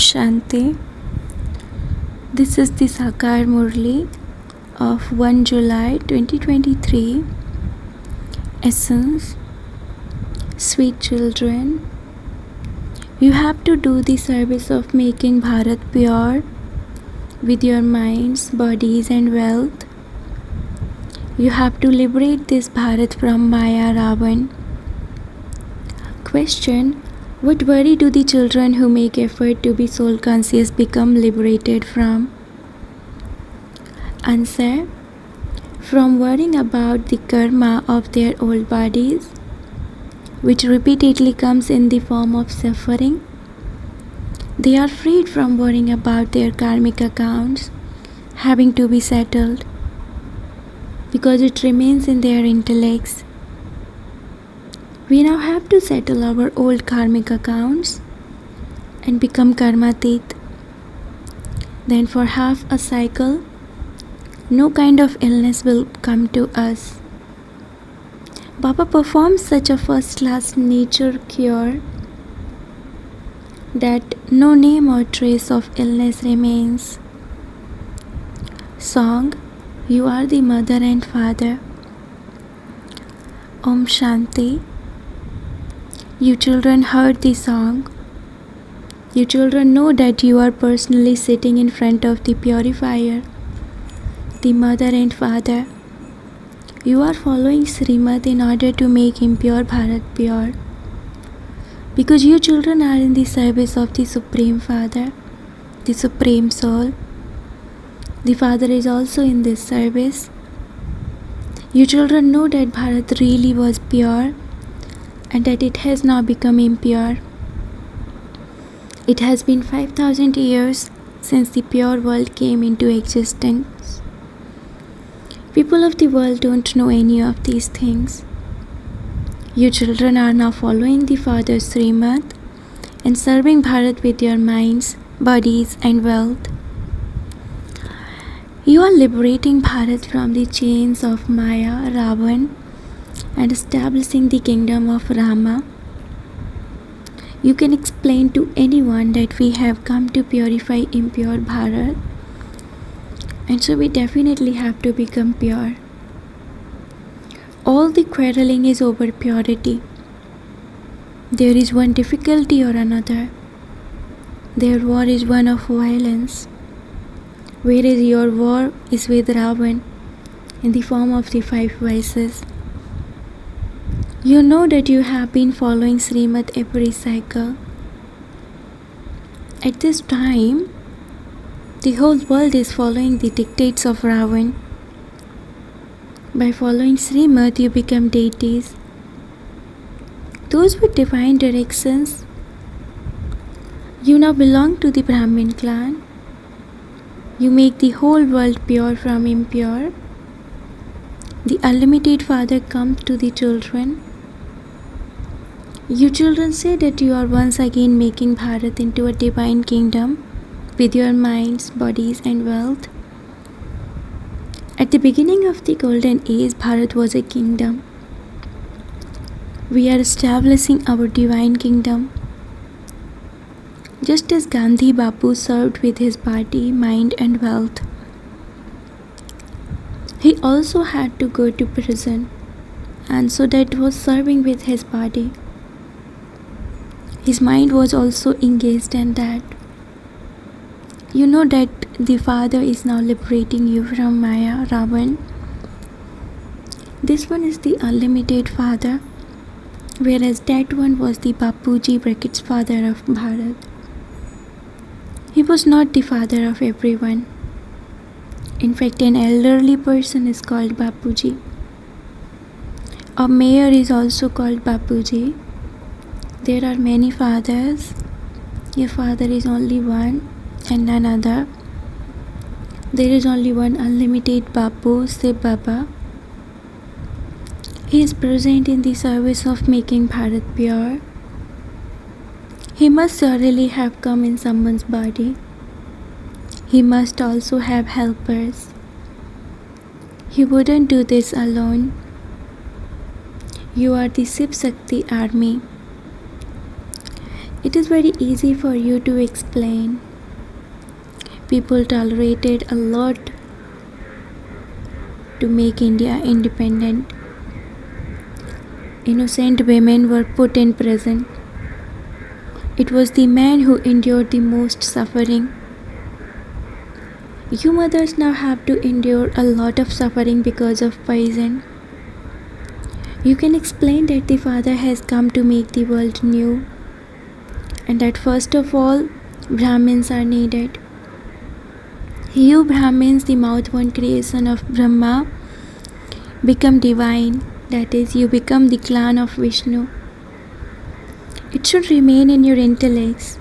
Shanti. This is the Sakar Murli of 1 July 2023. Essence. Sweet children, you have to do the service of making Bharat pure with your minds, bodies and wealth. You have to liberate this Bharat from Maya Ravan. Question. What worry do the children who make effort to be soul conscious become liberated from? Answer. From worrying about the karma of their old bodies, which repeatedly comes in the form of suffering. They are freed from worrying about their karmic accounts having to be settled, because it remains in their intellects. We now have to settle our old karmic accounts and become karmatit. Then for half a cycle, no kind of illness will come to us. Baba performs such a first-class nature cure that no name or trace of illness remains. Song. You are the mother and father. Om Shanti. You children heard the song. You children know that you are personally sitting in front of the purifier, the mother and father. You are following Srimad in order to make impure Bharat pure, because you children are in the service of the Supreme Father, the Supreme Soul. The Father is also in this service. You children know that Bharat really was pure and that it has now become impure. It has been 5,000 years since the pure world came into existence. People of the world don't know any of these things. You children are now following the Father's Srimad and serving Bharat with your minds, bodies and wealth. You are liberating Bharat from the chains of Maya, Ravan, and establishing the kingdom of Rama. You can explain to anyone that we have come to purify impure Bharat, and so we definitely have to become pure. All the quarreling is over purity. There is one difficulty or another. Their war is one of violence, whereas your war is with Ravan in the form of the 5 vices. You know that you have been following Srimad every cycle. At this time, the whole world is following the dictates of Ravan. By following Srimad, you become deities. Those with divine directions, you now belong to the Brahmin clan. You make the whole world pure from impure. The unlimited Father comes to the children. You children say that you are once again making Bharat into a divine kingdom with your minds, bodies and wealth. At the beginning of the golden age, Bharat was a kingdom. We are establishing our divine kingdom. Just as Gandhi Bapu served with his body, mind and wealth, he also had to go to prison, and so that was serving with his body. His mind was also engaged in that. You know that the Father is now liberating you from Maya, Ravan. This one is the unlimited Father, whereas that one was the Bapuji brackets father of Bharat. He was not the father of everyone. In fact, an elderly person is called Bapuji. A mayor is also called Bapuji. There are many fathers. Your father is only one and none other. There is only one unlimited Bapu, say Baba. He is present in the service of making Bharat pure. He must certainly have come in someone's body. He must also have helpers. He wouldn't do this alone. You are the Shiv Shakti army. It is very easy for you to explain. People tolerated a lot to make India independent. Innocent women were put in prison. It was the men who endured the most suffering. You mothers now have to endure a lot of suffering because of poison. You can explain that the Father has come to make the world new, and that first of all, Brahmins are needed. You Brahmins, the mouth-born creation of Brahma, become divine, that is, you become the clan of Vishnu. It should remain in your intellects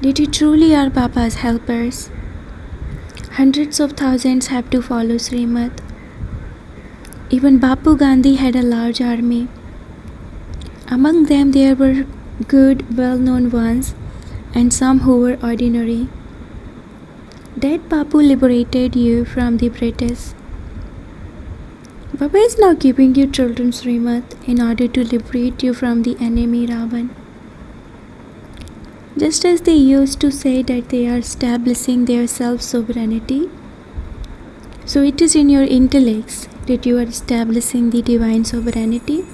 that you truly are Baba's helpers. Hundreds of thousands have to follow Srimad. Even Bapu Gandhi had a large army. Among them there were good, well-known ones and some who were ordinary. That Bapu liberated you from the British. Baba is now giving you children's Srimad in order to liberate you from the enemy Ravan. Just as they used to say that they are establishing their self-sovereignty, so it is in your intellects that you are establishing the divine sovereignty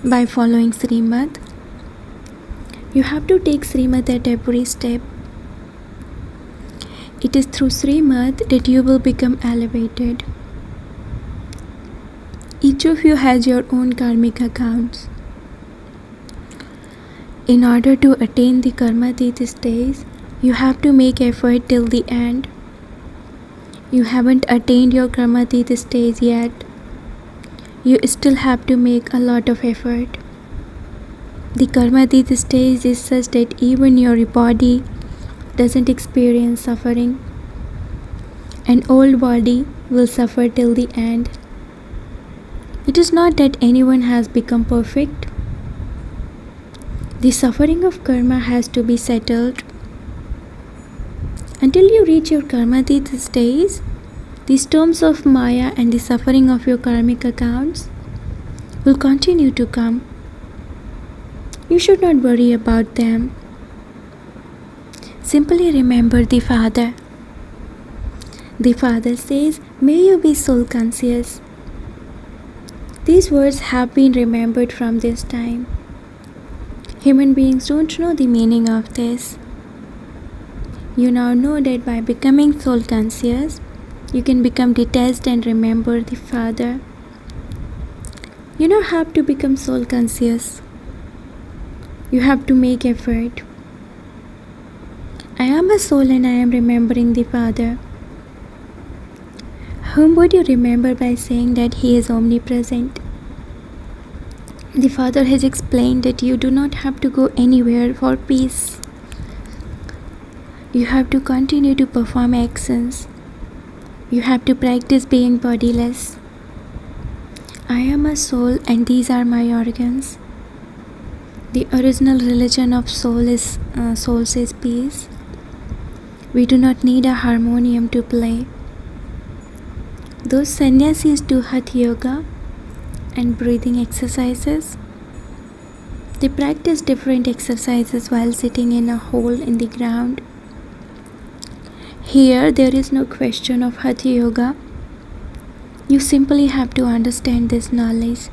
by following Srimad. You have to take Srimad at every step. It is through Srimad that you will become elevated. Each of you has your own karmic accounts. In order to attain the Karmatita stage, you have to make effort till the end. You haven't attained your Karmatita stage yet. You still have to make a lot of effort. The Karmatita stage is such that even your body doesn't experience suffering. An old body will suffer till the end. It is not that anyone has become perfect. The suffering of karma has to be settled. Until you reach your Karmatita stage, the storms of Maya and the suffering of your karmic accounts will continue to come. You should not worry about them. Simply remember the Father. The Father says, "May you be soul conscious." These words have been remembered from this time. Human beings don't know the meaning of this. You now know that by becoming soul conscious, you can become detached and remember the Father. You now have to become soul conscious. You have to make effort. I am a soul and I am remembering the Father. Whom would you remember by saying that He is omnipresent? The Father has explained that you do not have to go anywhere for peace. You have to continue to perform actions. You have to practice being bodiless. I am a soul and these are my organs. The original religion of soul says peace. We do not need a harmonium to play. Those sannyasis do hatha yoga and breathing exercises. They practice different exercises while sitting in a hole in the ground. Here there is no question of hatha yoga. You simply have to understand this knowledge.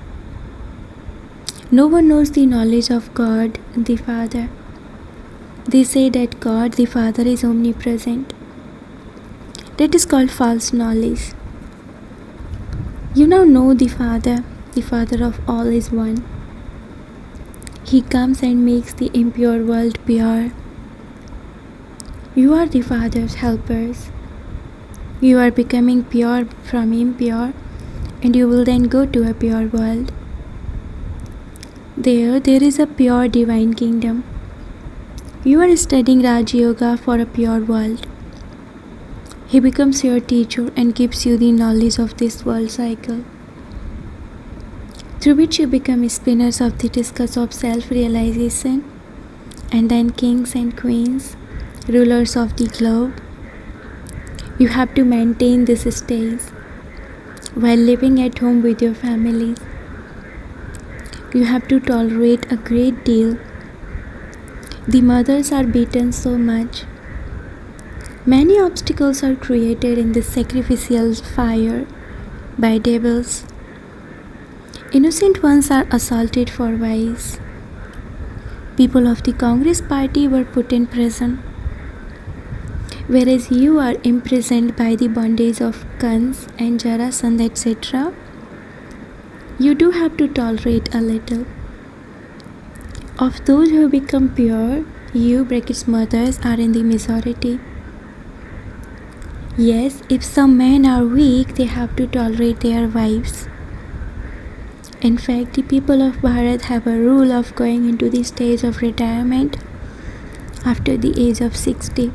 No one knows the knowledge of God, the Father. They say that God, the Father, is omnipresent. That is called false knowledge. You now know the Father of all is one. He comes and makes the impure world pure. You are the Father's helpers. You are becoming pure from impure, and you will then go to a pure world. There is a pure divine kingdom. You are studying Raj Yoga for a pure world. He becomes your teacher and gives you the knowledge of this world cycle, through which you become spinners of the discus of self-realization, and then kings and queens, rulers of the globe. You have to maintain this stage while living at home with your families. You have to tolerate a great deal. The mothers are beaten so much. Many obstacles are created in this sacrificial fire by devils. Innocent ones are assaulted for vice. People of the Congress party were put in prison, whereas you are imprisoned by the bondage of Kans and Jarasandh, etc. You do have to tolerate a little. Of those who become pure, you mothers are in the majority. Yes, if some men are weak, they have to tolerate their wives. In fact, the people of Bharat have a rule of going into the stage of retirement after the age of 60.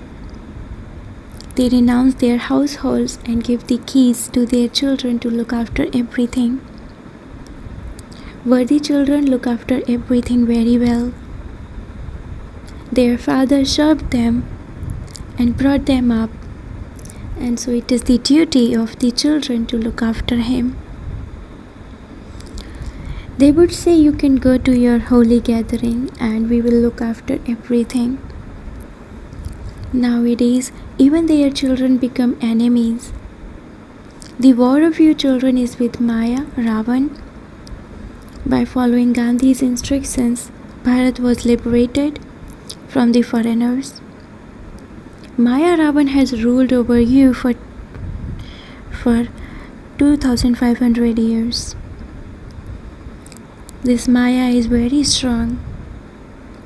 They renounce their households and give the keys to their children to look after everything. Worthy children look after everything very well. Their father served them and brought them up, and so it is the duty of the children to look after him. They would say, you can go to your holy gathering and we will look after everything. Nowadays, even their children become enemies. The war of your children is with Maya, Ravan. By following Gandhi's instructions, Bharat was liberated from the foreigners. Maya Ravan has ruled over you for 2500 years. This Maya is very strong.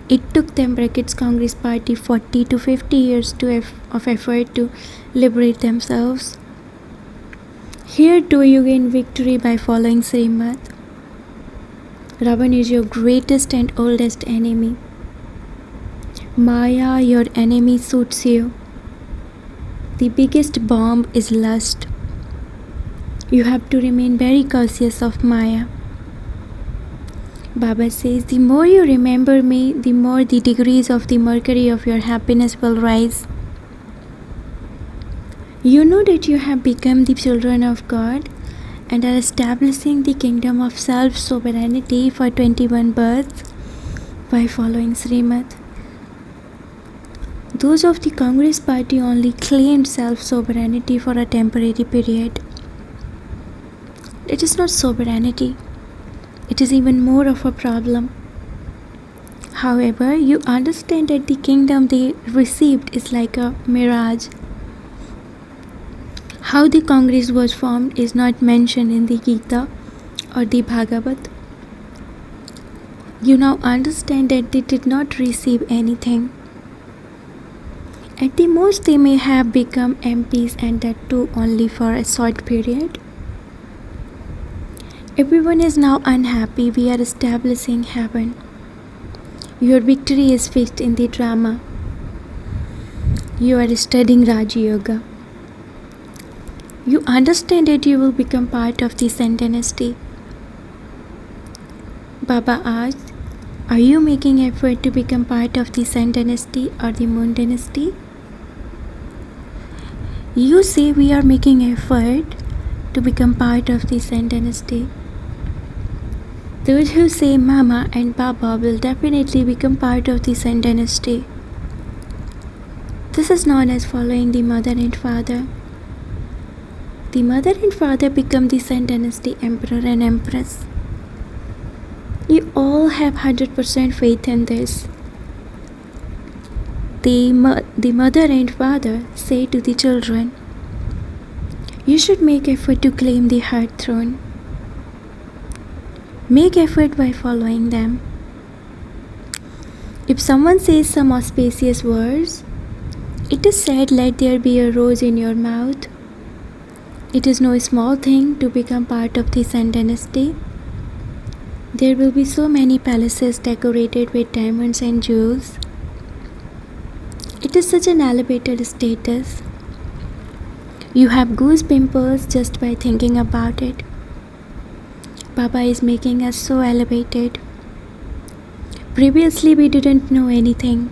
It took them Congress party 40 to 50 years of effort to liberate themselves. Here too you gain victory by following Srimad. Ravan is your greatest and oldest enemy. Maya, your enemy, suits you. The biggest bomb is lust. You have to remain very cautious of Maya. Baba says, the more you remember me, the more the degrees of the mercury of your happiness will rise. You know that you have become the children of God and are establishing the kingdom of self-sovereignty for 21 births by following Srimad. Those of the Congress party only claimed self-sovereignty for a temporary period. It is not sovereignty. It is even more of a problem. However, you understand that the kingdom they received is like a mirage. How the Congress was formed is not mentioned in the Gita or the Bhagavad. You now understand that they did not receive anything. At the most, they may have become MPs, and that too only for a short period. Everyone is now unhappy. We are establishing heaven. Your victory is fixed in the drama. You are studying Raj Yoga. You understand that you will become part of the Sen dynasty. Baba asked, are you making effort to become part of the Sen dynasty or the Moon dynasty? You say we are making effort to become part of the Sen dynasty. Those who say Mama and Baba will definitely become part of the Sen dynasty. This is known as following the mother and father. The mother and father become the Sen dynasty emperor and empress. You all have 100% faith in this. The mother and father say to the children, you should make effort to claim the heart throne. Make effort by following them. If someone says some auspicious words, it is said, let there be a rose in your mouth. It is no small thing to become part of the Sen dynasty. There will be so many palaces decorated with diamonds and jewels. It is such an elevated status. You have goose pimples just by thinking about it. Baba is making us so elevated. Previously we didn't know anything.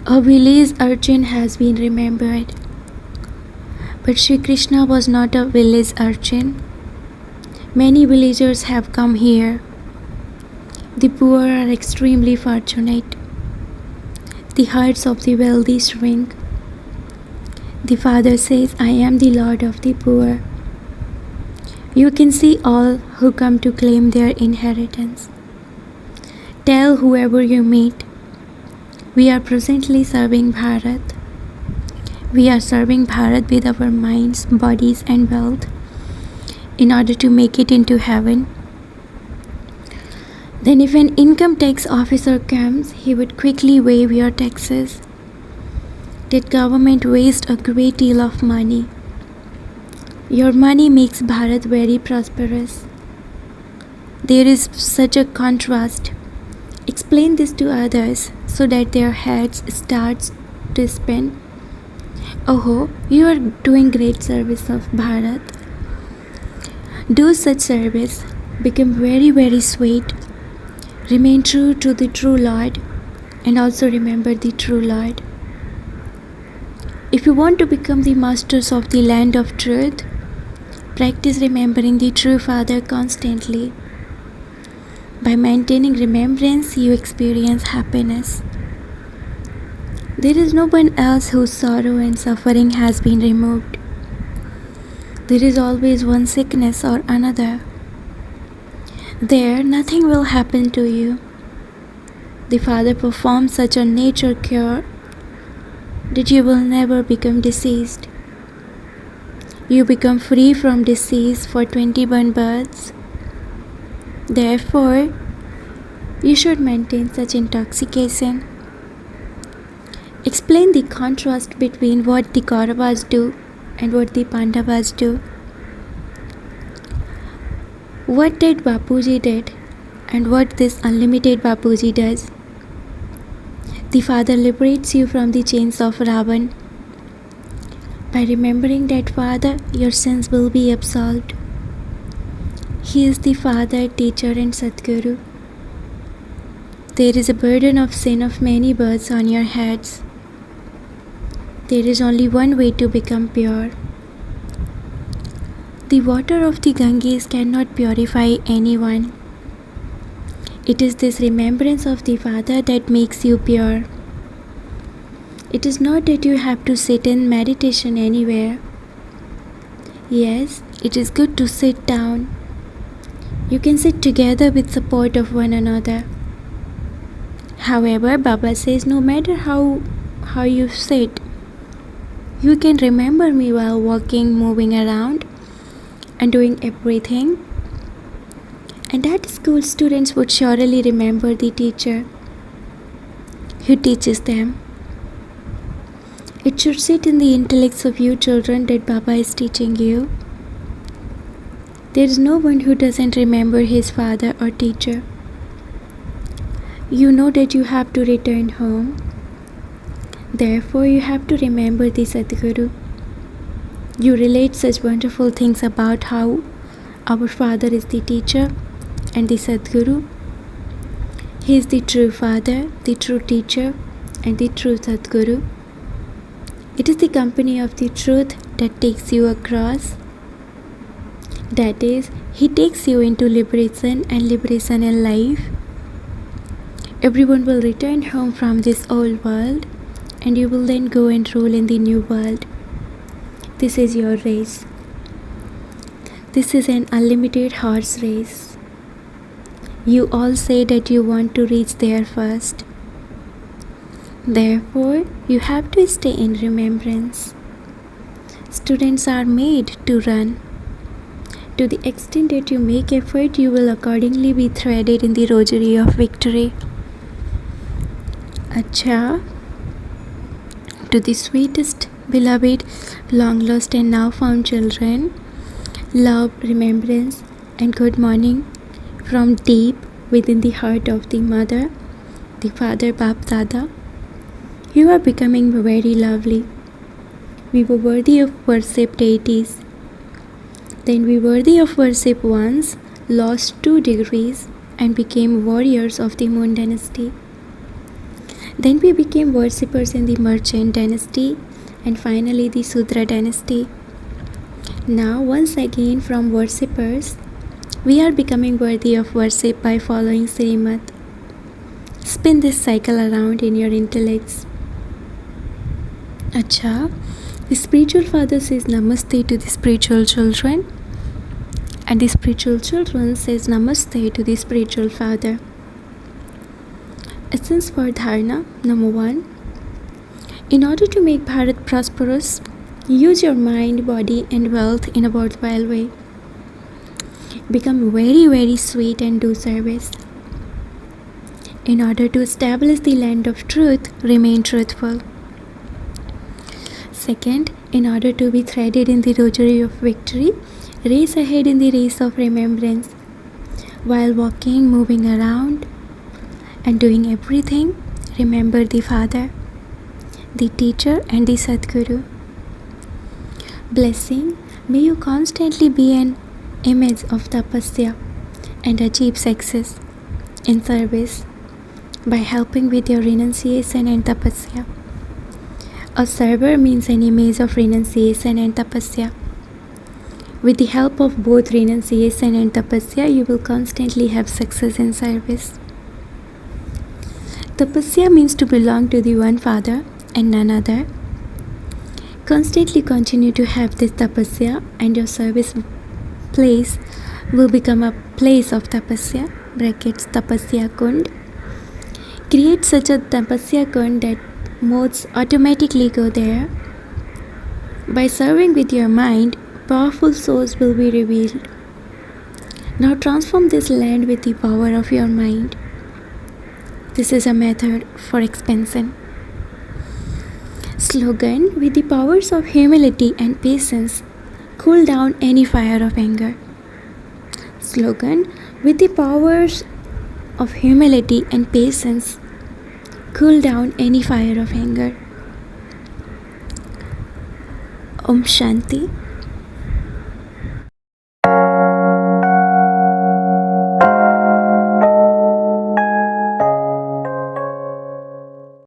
A village urchin has been remembered. But Sri Krishna was not a village urchin. Many villagers have come here. The poor are extremely fortunate. The hearts of the wealthy shrink. The Father says, I am the Lord of the poor. You can see all who come to claim their inheritance. Tell whoever you meet, we are presently serving Bharat. We are serving Bharat with our minds, bodies and wealth in order to make it into heaven. Then if an income tax officer comes, he would quickly waive your taxes. That government wastes a great deal of money. Your money makes Bharat very prosperous. There is such a contrast. Explain this to others so that their heads start to spin. Oh, you are doing great service of Bharat. Do such service. Become very, very sweet. Remain true to the true Lord and also remember the true Lord. If you want to become the masters of the land of truth, practice remembering the true Father constantly. By maintaining remembrance, you experience happiness. There is no one else whose sorrow and suffering has been removed. There is always one sickness or another. There, nothing will happen to you. The Father performs such a nature cure that you will never become diseased. You become free from disease for 21 births. Therefore, you should maintain such intoxication. Explain the contrast between what the Kauravas do and what the Pandavas do. What did Bapuji did and what this unlimited Bapuji does. The Father liberates you from the chains of Ravan. By remembering that Father, your sins will be absolved. He is the Father, Teacher and Sadguru. There is a burden of sin of many births on your heads. There is only one way to become pure. The water of the Ganges cannot purify anyone. It is this remembrance of the Father that makes you pure. It is not that you have to sit in meditation anywhere. Yes, it is good to sit down. You can sit together with support of one another. However, Baba says no matter how you sit, you can remember me while walking, moving around and doing everything. And at school, students would surely remember the teacher who teaches them. It should sit in the intellects of you children that Baba is teaching you. There is no one who doesn't remember his father or teacher. You know that you have to return home. Therefore, you have to remember the Sadguru. You relate such wonderful things about how our Father is the teacher and the Sadguru. He is the true Father, the true teacher and the true Sadguru. It is the company of the truth that takes you across. That is, he takes you into liberation and liberation in life. Everyone will return home from this old world and you will then go and rule in the new world. This is your race. This is an unlimited horse race. You all say that you want to reach there first. Therefore, you have to stay in remembrance. Students are made to run. To the extent that you make effort, you will accordingly be threaded in the rosary of victory. Acha, to the sweetest, beloved, long lost and now found children, love, remembrance and good morning from deep within the heart of the mother, the father Bap Dada. You are becoming very lovely. We were worthy of worship deities. Then we worthy of worship once, lost 2 degrees and became warriors of the Moon dynasty. Then we became worshippers in the Merchant dynasty and finally the Sudra dynasty. Now once again from worshippers, We are becoming worthy of worship by following Srimad. Spin this cycle around in your intellects. Acha, the spiritual father says namaste to the spiritual children, and the spiritual children says namaste to the spiritual father. Essence for dharana. Number 1. In order to make Bharat prosperous, use your mind, body and wealth in a worthwhile way. Become very sweet and do service. In order to establish the land of truth, remain truthful. Second, in order to be threaded in the rosary of victory, race ahead in the race of remembrance. While walking, moving around and doing everything, remember the Father, the Teacher and the Sadguru. Blessing, may you constantly be an image of tapasya and achieve success in service by helping with your renunciation and tapasya. A server means an image of renunciation and tapasya. With the help of both renunciation and tapasya, you will constantly have success in service. Tapasya means to belong to the one Father and none other. Constantly continue to have this tapasya and your service place will become a place of tapasya, brackets tapasya kund. Create such a tapasya kund that modes automatically go there. By serving with your mind, powerful souls will be revealed. Now transform this land with the power of your mind. This is a method for expansion. Slogan, with the powers of humility and patience, cool down any fire of anger. Slogan, with the powers of humility and patience, cool down any fire of anger. Om Shanti.